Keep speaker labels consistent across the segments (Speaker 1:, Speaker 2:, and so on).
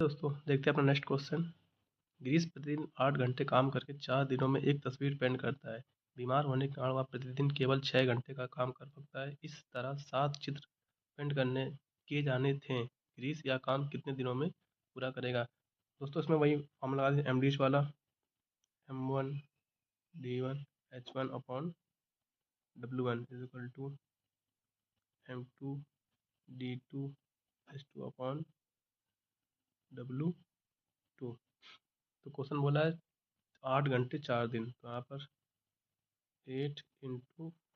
Speaker 1: दोस्तों देखते हैं अपना नेक्स्ट क्वेश्चन। गिरीश प्रतिदिन 8 घंटे काम करके 4 दिनों में एक तस्वीर पेंट करता है। बीमार होने के कारण वह प्रतिदिन केवल 6 घंटे का काम कर सकता है। इस तरह 7 चित्र पेंट करने किए जाने थे। गिरीश यह काम कितने दिनों में पूरा करेगा? दोस्तों इसमें वही फॉर्मूला लगा एमडीच वाला, M1 D1 H1 upon W1 is equal to M2 D2 H2 upon W2। तो क्वेश्चन बोला है 8 घंटे 4 दिन, तो यहाँ पर 8 ×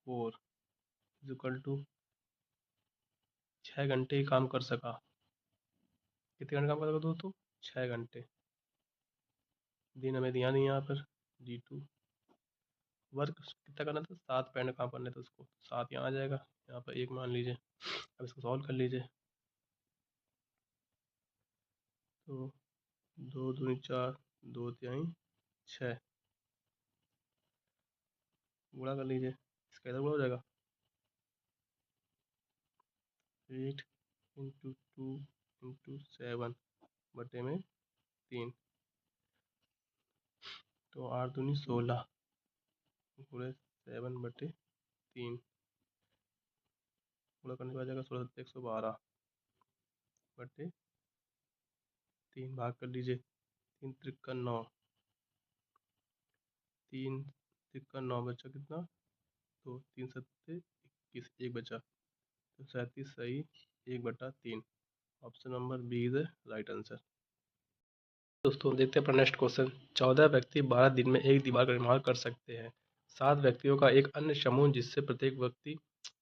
Speaker 1: 4 इज इक्वल टू 6 घंटे ही काम कर सका। कितने घंटे काम कर सका दोस्तों? 6 घंटे। दिन हमें दिया नहीं यहाँ पर। D2 वर्क कितना करना था? 7 पैंड काम करने थे उसको, 7 यहाँ आ जाएगा, यहाँ पर 1 मान लीजिए। अब इसको सॉल्व कर लीजिए। तो 2 दूनी 4, 2 तिहाई 6, गुणा कर लीजिए। इसका इधर गुणा हो जाएगा 8 × 2 × 7 बटे में 3, तो 8 दूनी 16 गुणे 7/3 गुणा करने के बाद जाएगा 16 × 112 बटे 3, भाग कर लीजिए। 3 त्रिका 9, 3 त्रिका 9 बचा कितना? तो 3 सत्ते 21, 1 बचा, तो 37 सही 1/3। Option number B is the right answer. दोस्तों देखते हैं अपना नेक्स्ट क्वेश्चन। 14 व्यक्ति 12 दिन में एक दीवार का निर्माण कर सकते हैं। 7 व्यक्तियों का एक अन्य समूह, जिससे प्रत्येक व्यक्ति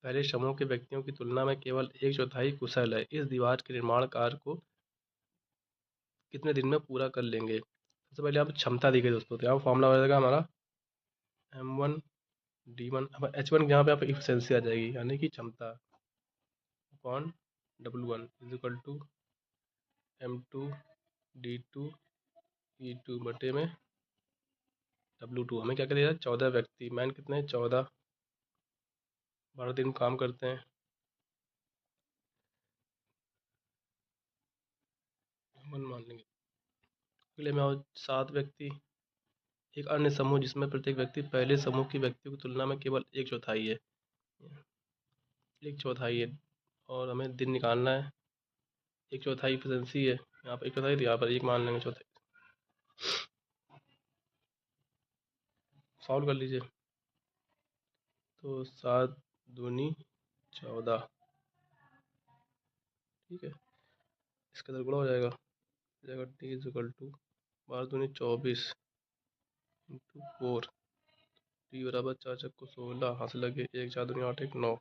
Speaker 1: पहले समूह के व्यक्तियों की तुलना में केवल 1/4 कुशल है, इस दीवार के निर्माण कार्य को कितने दिन में पूरा कर लेंगे? सबसे पहले यहाँ पर क्षमता दी गई दोस्तों, तो यहाँ फॉर्मूला हो जाएगा हमारा M1 D1 अब H1 यहाँ पे इफिशियंसी आ जाएगी, यानी कि क्षमता upon W1 is equal to M2D2E2 बटे में W2। हमें क्या क्या दे रहा है? 14 व्यक्ति, मैन कितने हैं? 14, 12 दिन काम करते हैं। वन मान लेंगे। अगले में और 7 व्यक्ति, एक अन्य समूह जिसमें प्रत्येक व्यक्ति पहले समूह के व्यक्तियों की तुलना में केवल 1/4 है, 1/4 है। और हमें दिन निकालना है। 1/4 इफिशियंसी है, यहाँ पर 1/4 तो यहाँ पर 1 मान लेंगे, चौथाई। सॉल्व कर लीजिए। तो 7 दूनी 14, ठीक है। इसका इधर गुणा हो जाएगा, T इज इक्वल टू 12 दूनी 24 इंटू 4, T बराबर 4 चक्को 16, हाथ से लगे 1 4 दूनी 8 1 9,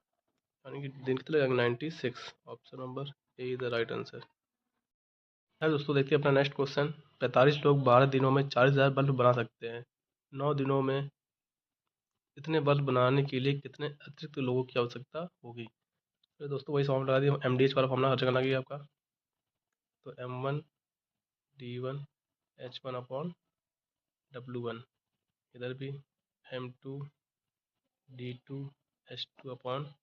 Speaker 1: यानी कि दिन कितना लगेगा? 96। Option number A is the right answer है। दोस्तों देखिए अपना नेक्स्ट क्वेश्चन। 45 लोग 12 दिनों में 40,000 बल्ब बना सकते हैं। 9 दिनों में इतने बल्ब बनाने के लिए कितने अतिरिक्त लोगों की आवश्यकता होगी? तो दोस्तों वही फॉर्मूला लगा दिया, MDH वाला फॉर्मूला हर जगह लगा आपका। तो M1D1H1 अपॉन W1, इधर भी M2D2H2 अपॉन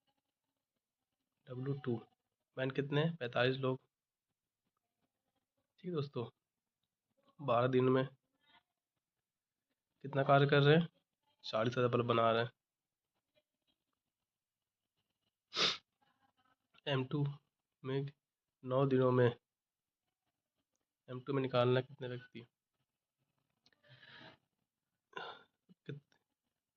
Speaker 1: W2। मैन कितने? 45 लोग, ठीक है दोस्तों। 12 दिन में कितना कार्य कर रहे हैं? 40,000 बल्ब बना रहे हैं। M2 में 9 दिनों में, M2 में निकालना कितने व्यक्ति?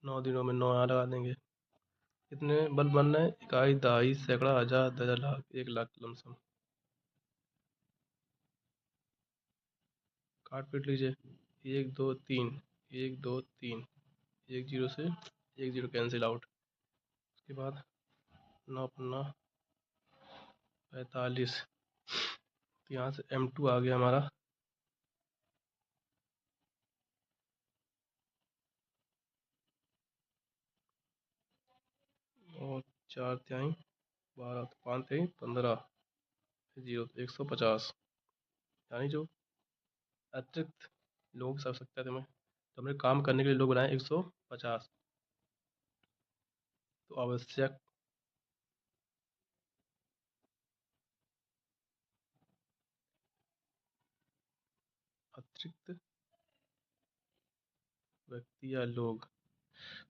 Speaker 1: 9 दिनों में 9 यहाँ लगा देंगे। कितने बल्ब बन रहे हैं? इकाई, दहाई, सैकड़ा, हजार, दर्जन, लाख, 1 लाख लमसम। काट पीट लीजिए। 1 2 3, 1 2 3, 1 0 से 1 0 कैंसिल आउट। उसके बाद 9 अपना 45, तो यहाँ से M2 आ गया हमारा और 4 तिहाई 12, तो 5 तिहाई 15, 0 तो 150, यानी जो अतिरिक्त लोगों की आवश्यकता थी हमें, तो हमने काम करने के लिए लोग बनाए 150। तो आवश्यक अतिरिक्त व्यक्ति या लोग।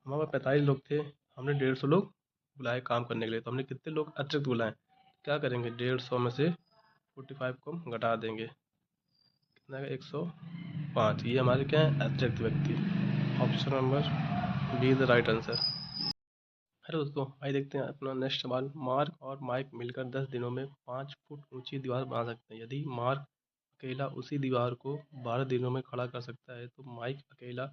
Speaker 1: हमारे पास 45 लोग थे, हमने 150 लोग बुलाए काम करने के लिए, तो हमने कितने लोग अतिरिक्त बुलाए? क्या करेंगे, 150 में से 45 को हम घटा देंगे, कितना है 105। ये हमारे क्या है, अतिरिक्त व्यक्ति। Option number B is the right answer. Hello दोस्तों, आइए देखते हैं अपना नेक्स्ट सवाल। मार्क और माइक मिलकर 10 दिनों में 5 फुट ऊंची दीवार बना सकते हैं। यदि मार्क अकेला उसी दीवार को 12 दिनों में खड़ा कर सकता है तो माइक अकेला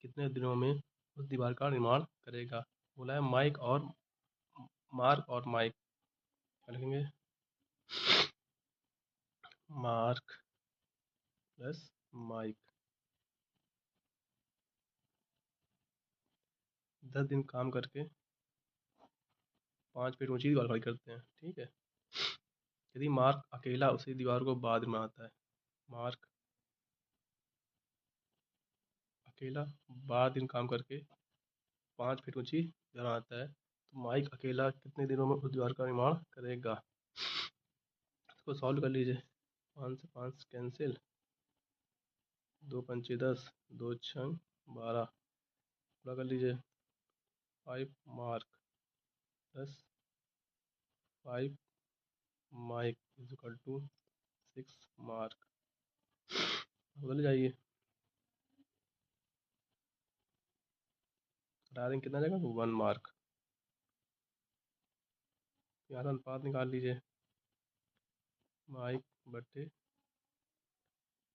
Speaker 1: कितने दिनों में उस दीवार का निर्माण करेगा? बोला है मार्क और माइक। क्या लिखेंगे? मार्क प्लस माइक 10 दिन काम करके 5 फीट ऊंची दीवार खड़ी करते हैं, ठीक है। यदि मार्क अकेला उसी दीवार को बाद में आता है, मार्क अकेला 12 दिन काम करके 5 फीट ऊंची दीवार आता है, तो माइक अकेला कितने दिनों में उस दीवार का निर्माण करेगा? इसको सॉल्व कर लीजिए। 5 से 5 कैंसिल, 2 पंचे 10, 2 छंग 12, पूरा कर लीजिए। 5 मार्क प्लस 5 माइक इज इक्वल टू 6 मार्क। बदल जाइए, घटा देंगे, कितना जाएगा? 1 मार्क। यहाँ से अनुपात निकाल लीजिए, माइक बटे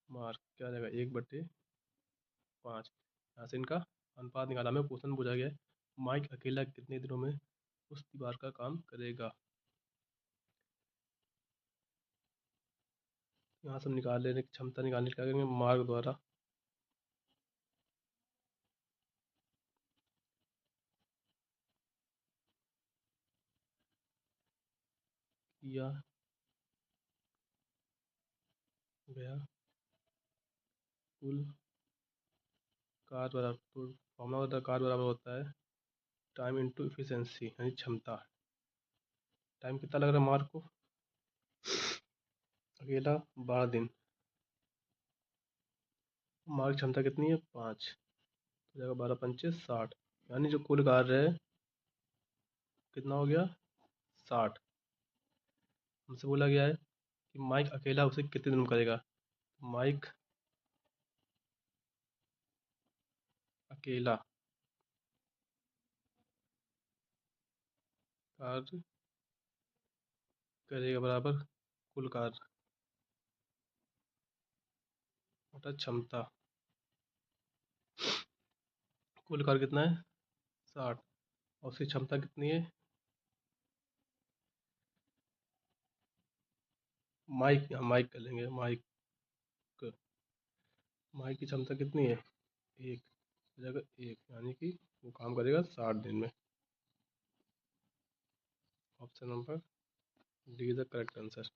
Speaker 1: मार्क क्या जाएगा, 1/5। यहाँ से इनका अनुपात निकाला, हमें क्वेश्चन पूछा गया है माइक अकेला कितने दिनों में उस दीवार का काम करेगा। यहाँ से हम निकाल लेने की क्षमता निकालने क्या करेंगे, मार्क द्वारा किया गया कुल कार्य बराबर, तो फॉर्मूला होता है कार्य बराबर होता है टाइम इंटू इफिशियंसी यानी क्षमता। टाइम कितना लग रहा है मार्क को? अकेला 12 दिन। मार्क क्षमता कितनी है? 5, तो जाएगा 12 पंचे 60, यानी जो कुल कार्य है कितना हो गया? 60। हमसे बोला गया है कि माइक अकेला उसे कितने दिन में करेगा। माइक अकेला कार्य करेगा बराबर कुल कार्य बटा क्षमता। कुल कार्य कितना है? 60, और उसकी क्षमता कितनी है? माइक, यहाँ माइक कर लेंगे, माइक माइक की क्षमता कितनी है? 1, जगह 1, यानी कि वो काम करेगा 60 दिन में। Option number D is the correct answer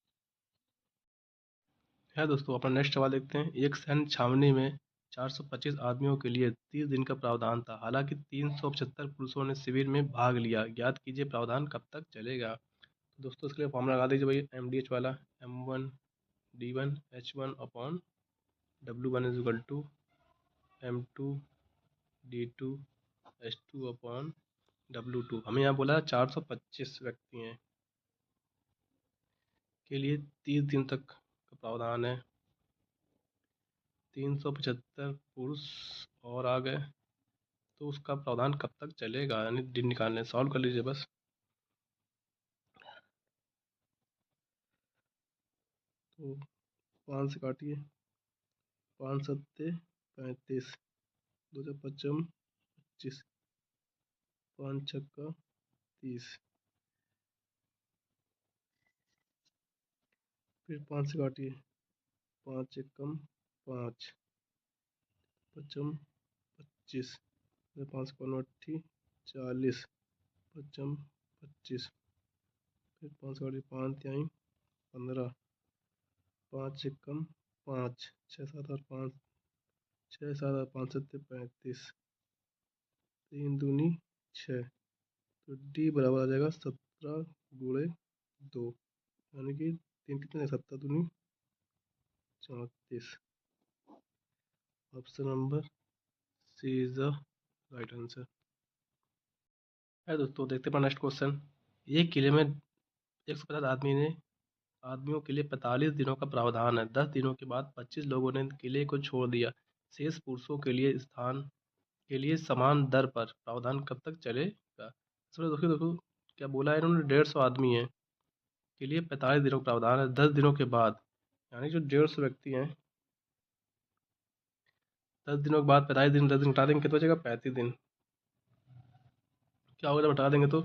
Speaker 1: है। दोस्तों अपना नेक्स्ट सवाल देखते हैं। एक सैन्य छावनी में 425 आदमियों के लिए 30 दिन का प्रावधान था, हालांकि 375 पुरुषों ने शिविर में भाग लिया। ज्ञात कीजिए प्रावधान कब तक चलेगा? तो दोस्तों इसके लिए फॉर्मूला लगा दीजिए भाई, MDH वाला, M1D1H1 upon W1 is equal to M2D2H2 upon W2। हमें यहाँ बोला 425 व्यक्ति हैं के लिए 30 दिन तक का प्रावधान है। 375 पुरुष और आ गए, तो उसका प्रावधान कब तक चलेगा, यानी दिन निकालने। सॉल्व कर लीजिए बस। तो 5 से काटिए, 5 सत्ते 35, 2 से 55 25, 5 छक्का 30, फिर 5 से काटिए, 5 एकम 5, 55 25, 5 कन्वर्टी 40, 55 25, फिर 5 काटिए, 5 त्याई 15, 5 एकम 5, 6 7 और 5, 6 7 और 5 सत्ते 35, 3 दूनी 6, तो डी बराबर आ जाएगा 17 × 2, यानी कि 3 कितने, 17 दूनी 34। Option number C is the right answer है। दोस्तों देखते हैं नेक्स्ट क्वेश्चन। एक किले में 150 आदमियों के लिए 45 दिनों का प्रावधान है। 10 दिनों के बाद 25 लोगों ने किले को छोड़ दिया। शेष पुरुषों के लिए स्थान के लिए समान दर पर प्रावधान कब तक चलेगा? इसमें देखो देखो क्या बोला है इन्होंने, 150 आदमी है के लिए 45 दिनों का प्रावधान है 10 दिनों के बाद, यानी जो 150 व्यक्ति हैं 10 दिनों के बाद 45 दिन, 10 दिन घटा देंगे कितना बचेगा? 35 दिन। क्या होगा जब हटा देंगे तो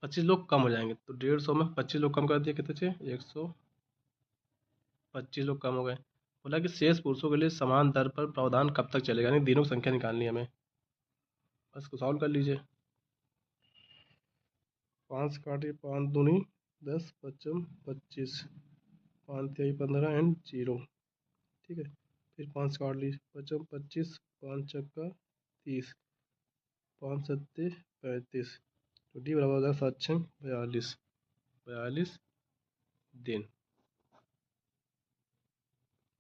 Speaker 1: 25 लोग कम हो जाएंगे, तो 150 में 25 लोग कम कर दिए कितने बचे? 125 लोग कम हो गए। बोला कि शेष पुरुषों के लिए समान दर पर प्रावधान कब तक चलेगा, यानी दिनों की संख्या निकालनी है हमें। बस इसको सॉल्व कर लीजिए। 5 काटिए, 5 दूनी 10, 55 25, 5 तिहाई 15 एंड 0। ठीक है, फिर 5 काट लीजिए, 55 25, 5 चक्का 30, 5 सत्ते 35, तो डी बराबर हो जाएगा 7 छः 42, 42 दिन।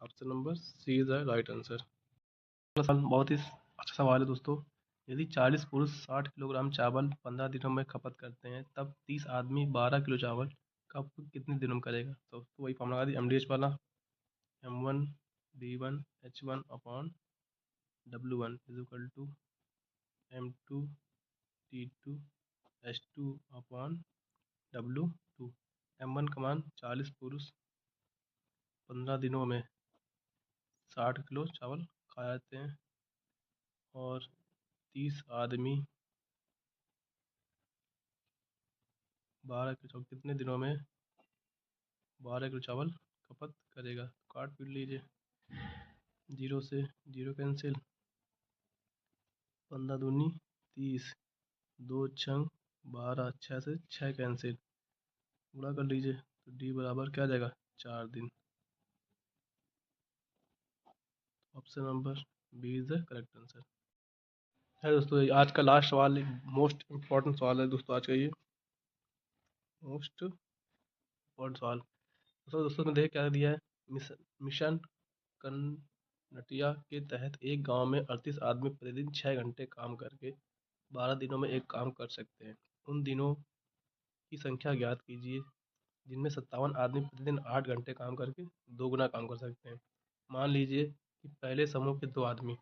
Speaker 1: Option number C is the right answer. बहुत ही अच्छा सवाल है दोस्तों। यदि 40 पुरुष 60 किलोग्राम चावल 15 दिनों में खपत करते हैं, तब 30 आदमी 12 किलो चावल का उपयोग कितने दिनों में करेगा? तो वही फॉर्मूला लगा दी, एमडीएच वाला, M1 D1 H1 W1 is equal to M2 T2 H2 M1 का मान 40 पुरुष 15 दिनों में 60 किलो चावल खा जाते हैं, और 30 आदमी 12 किलो चावल कितने दिनों में 12 किलो चावल खपत करेगा? काट पीट लीजिए, 0 से 0 कैंसिल, 15 दूनी 30, 2 छंग 12, 6 से 6 कैंसिल, गुणा कर लीजिए, तो डी बराबर क्या आ जाएगा? 4 दिन। Option number B is the correct answer है। दोस्तों आज का लास्ट सवाल, मोस्ट इम्पॉर्टेंट सवाल है दोस्तों आज का, ये मोस्ट इम्पॉर्टेंट सवाल। दोस्तों में देख क्या दिया है, मिशन कनटिया के तहत एक गांव में 38 आदमी प्रतिदिन 6 घंटे काम करके 12 दिनों में एक काम कर सकते हैं। उन दिनों की संख्या ज्ञात कीजिए जिनमें 57 आदमी प्रतिदिन 8 घंटे काम करके दोगुना काम कर सकते हैं। मान लीजिए कि पहले समूह के 2 आदमी,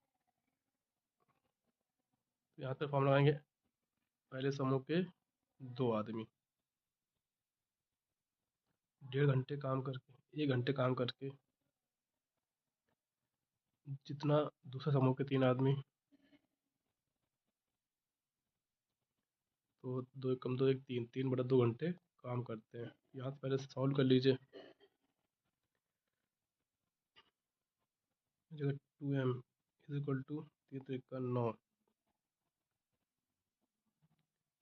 Speaker 1: तो यहाँ पे फॉर्म लगाएंगे, पहले समूह के 2 आदमी 1.5 घंटे काम करके 1 घंटे काम करके जितना दूसरा समूह के 3 आदमी, तो 2 एक कम 2 एक 3, 3/2 घंटे काम करते हैं। यहाँ से पहले सॉल्व कर लीजिए, जगह 2m इज इक्वल टू 3 3 9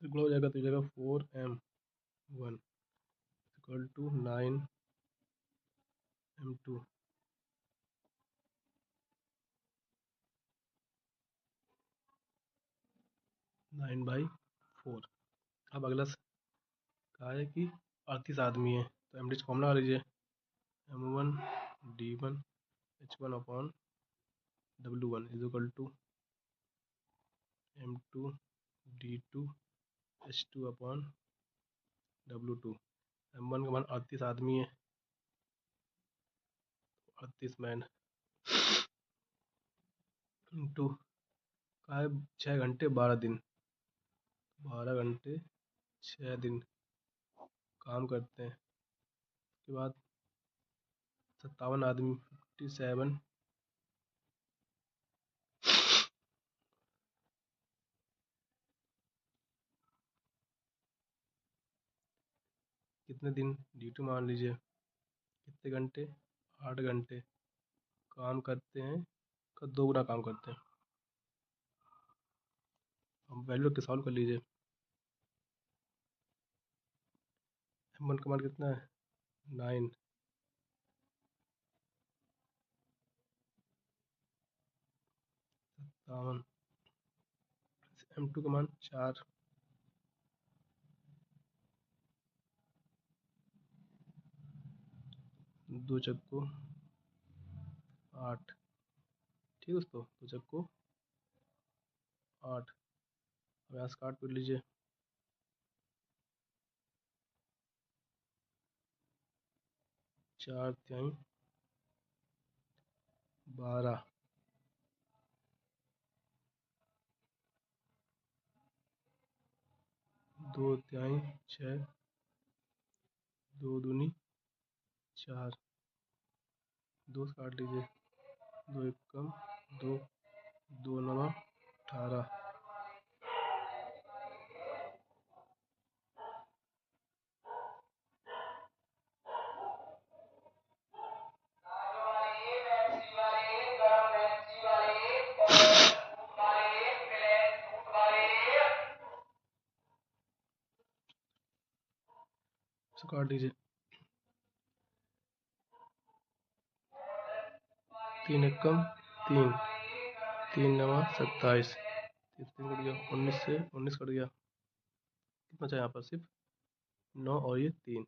Speaker 1: गुणा हो जाएगा, तो जगह 4m1 इक्वल टू 9m2 9/4। अब अगला कहा है कि 38 आदमी है, तो एमडीएच फॉर्मूला लगा लीजिए, M1 D1 H1/W1 is equal to M2 D2 H2/W2। M1 का मान 38 आदमी है, 38 मैन इंटू का है 6 घंटे 12 दिन, 12 घंटे 6 दिन काम करते हैं। उसके बाद 57 आदमी 57 कितने दिन D2 मान लीजिए, कितने घंटे? 8 घंटे काम करते हैं, का 2 गुना काम करते हैं। अब वैल्यू के सॉल्व कर लीजिए। M1 का मान कितना है? 9, M2 का मान 4, 2 चक्को 8, ठीक है दोस्तों, तो चक्को 8। अब यहाँ से काट पीट लीजिए। 4 तिहाई 12, 2 तिहाई 6, 2 दूनी 4, 2 से काट लीजिए। 2 एकम 2, 2 नवा 18। इसे काट लीजिए। 3 एकम 3, 3 नवा 27, 3 कट गया। 19 से 19 कट गया। कितना चाहिए यहाँ पर? सिर्फ 9 और ये 3।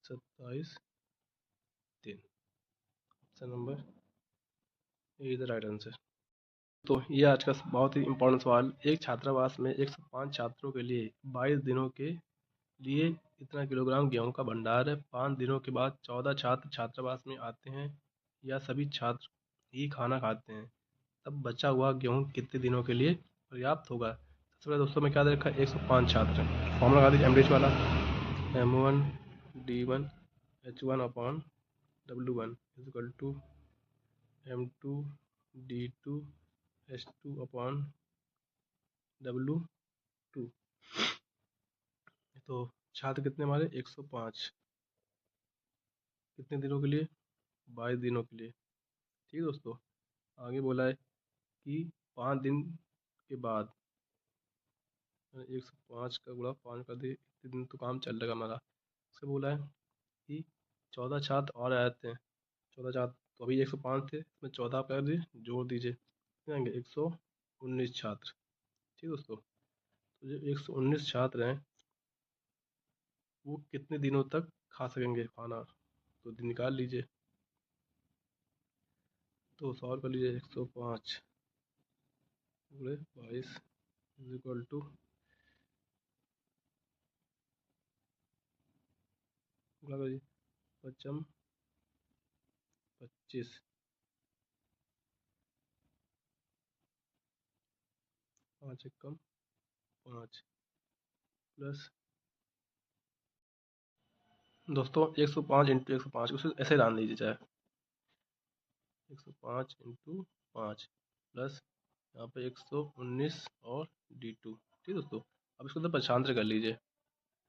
Speaker 1: 27 3। Option number A is the right answer. तो ये आज का बहुत ही इम्पोर्टेंट सवाल। एक छात्रावास में 105 छात्रों के लिए 22 दिनों के लिए इतना किलोग्राम गेहूं का भंडार है। 5 दिनों के बाद 14 छात्र छात्रावास में आते हैं या सभी छात्र ही खाना खाते हैं, तब बचा हुआ गेहूं कितने दिनों के लिए पर्याप्त होगा? सबसे पहले दोस्तों में क्या दे रखा है? 105 छात्र। फॉर्मूला लगा दीजिए एमडीएच वाला। M1 D1 H1 upon W1 is equal to M2 D2 H2 upon W2। तो छात्र कितने हमारे? 105। कितने दिनों के लिए? 22 दिनों के लिए। ठीक है दोस्तों। आगे बोला है कि 5 दिन के बाद 105 का गुणा 5 कर दिए, इतने दिन तो काम चल रहा हमारा। उससे बोला है कि 14 छात्र और आए थे। 14 छात्र तो अभी 105 थे, इसमें 14 कर दिए, जोड़ दीजिए, कितने आएंगे? 119 छात्र। ठीक है दोस्तों। तो जो 119 छात्र हैं वो कितने दिनों तक खा सकेंगे खाना? तो दिन निकाल लीजिए। तो सॉल्व कर लीजिए। 105 गुणे 22 इज इक्वल टू गुणा करिए 55 25, 5 एकम 5 प्लस दोस्तों 105 इंटू 105 उसे ऐसे डाल दीजिए चाहे। 105 इंटू 5 प्लस यहाँ पे 119 और D2। ठीक है दोस्तों। अब इसको तो पक्षांतर कर लीजिए, तो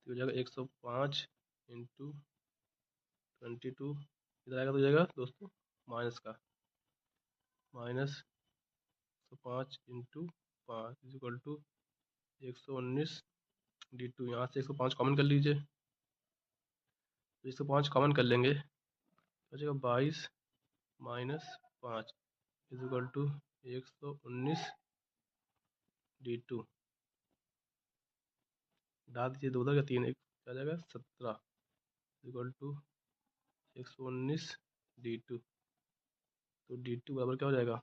Speaker 1: हो जाएगा 105 इंटू 22। इधर आएगा तो हो जाएगा दोस्तों माइनस का, minus 105 into 5 is equal to 119 D2। यहाँ से 105 कॉमन कर लीजिए, तो 105 कॉमन कर लेंगे तो हो जाएगा 22 minus 5 is equal to 119 D2। डाल दीजिए, 2 का 3 एक आ जाएगा 17 इक्वल टू 119 D2। तो D2 बराबर क्या हो जाएगा?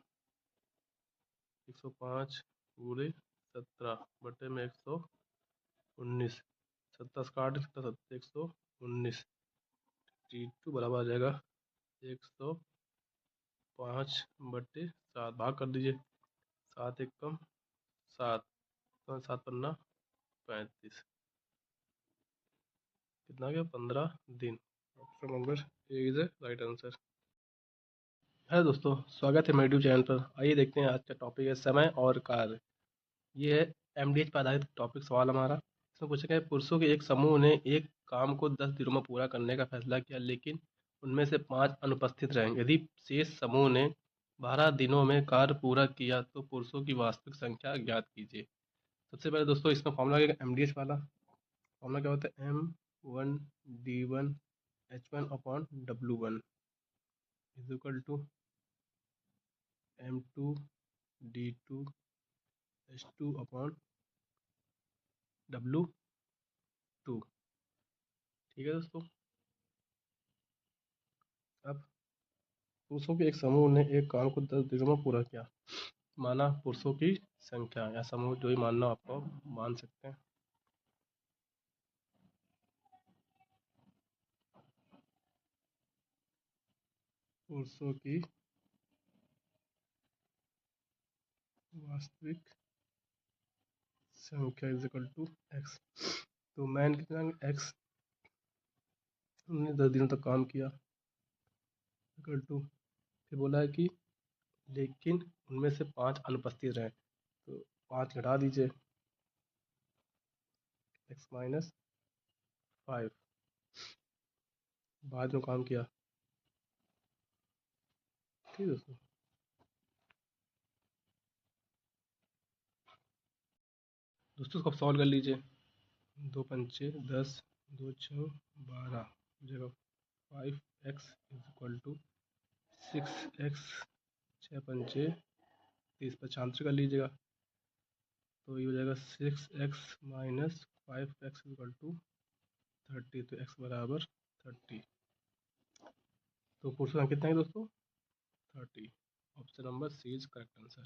Speaker 1: 105 गुणे 17 बटे में 119। 17 से काट 17 119। D2 बराबर आ जाएगा 105 बटे 7। भाग कर दीजिए। 7 एकम 7, 7 पन्ना 35। कितना गया? 15 दिन। Option number A is the right answer. Hello दोस्तों, स्वागत है मेरे यूट्यूब चैनल पर। आइए देखते हैं आज का टॉपिक है समय और कार्य। ये है एमडीएच पर आधारित टॉपिक सवाल हमारा। इसमें पूछा गया है, पुरुषों के एक समूह ने एक काम को 10 दिनों में पूरा करने का फैसला किया, लेकिन उनमें से 5 अनुपस्थित रहे। यदि शेष समूह ने 12 दिनों में कार्य पूरा किया तो पुरुषों की वास्तविक संख्या ज्ञात कीजिए। सबसे पहले दोस्तों इसमें फॉर्मूला क्या है? एमडीएच वाला फॉर्मूला क्या होता है? M1 D1 H1 upon W1 is equal to M2 D2 H2 upon W2। ठीक है दोस्तों। अब पुरुषों के एक समूह ने एक काम को 10 दिनों में पूरा किया। माना पुरुषों की संख्या या समूह, जो ही मानना आपको मान सकते हैं। पुरुषों की वास्तविक संख्या इज इक्वल टू एक्स। तो मैन कितना, एक्स, उन्होंने 10 दिनों तक काम किया, इक्वल टू, फिर बोला है कि लेकिन उनमें से 5 अनुपस्थित रहे, तो 5 घटा दीजिए, एक्स माइनस 5 बाद में काम किया। ठीक है दोस्तों। दोस्तों इसको सॉल्व कर लीजिए। 2 पंचे 10, 2 छः 12 जगह 5x is equal to 6x, 6 पंचे 30 पर छांतर कर लीजिएगा, तो ये हो जाएगा 6x minus 5x equal to 30, तो x बराबर 30। तो क्वेश्चन कितना है दोस्तों, 30। Option number C is correct answer.